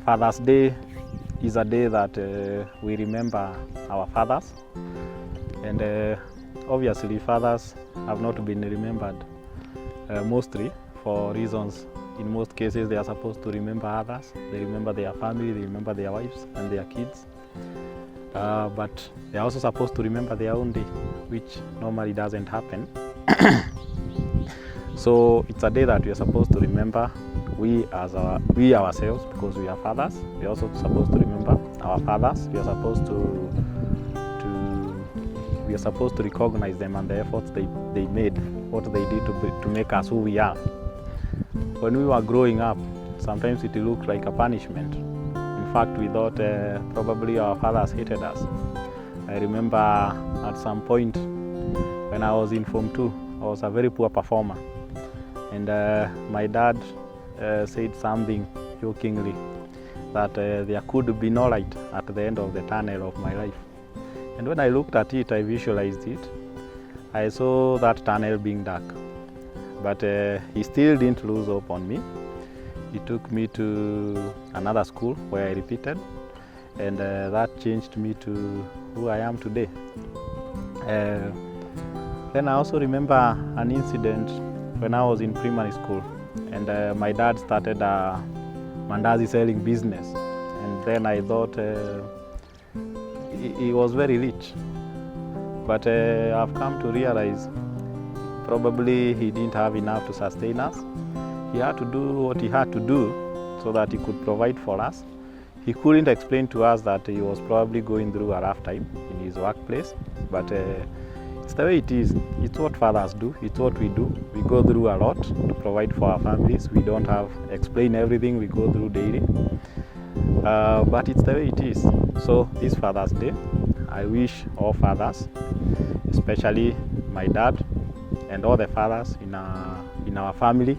Father's Day is a day that we remember our fathers, and obviously fathers have not been remembered mostly for reasons. In most cases they are supposed to remember others, they remember their family, they remember their wives and their kids, but they are also supposed to remember their own day, which normally doesn't happen. So it's a day that we are supposed to remember we ourselves, because we are fathers. We are also supposed to remember our fathers. We are supposed to recognize them and the efforts they made, what they did to make us who we are. When we were growing up, sometimes it looked like a punishment. In fact, we thought probably our fathers hated us. I remember at some point when I was in Form 2, I was a very poor performer. And my dad said something jokingly that there could be no light at the end of the tunnel of my life. And when I looked at it, I visualized it. I saw that tunnel being dark. But he still didn't lose hope on me. He took me to another school where I repeated, and that changed me to who I am today. Then I also remember an incident when I was in primary school, and my dad started a mandazi selling business, and then I thought he was very rich, but I've come to realize probably he didn't have enough to sustain us. He had to do what he had to do so that he could provide for us. He couldn't explain to us that he was probably going through a rough time in his workplace, but it's the way it is. It's what fathers do. It's what we do. We go through a lot to provide for our families. We don't have explain everything we go through daily, but it's the way it is. So this Father's Day, I wish all fathers, especially my dad and all the fathers in our family,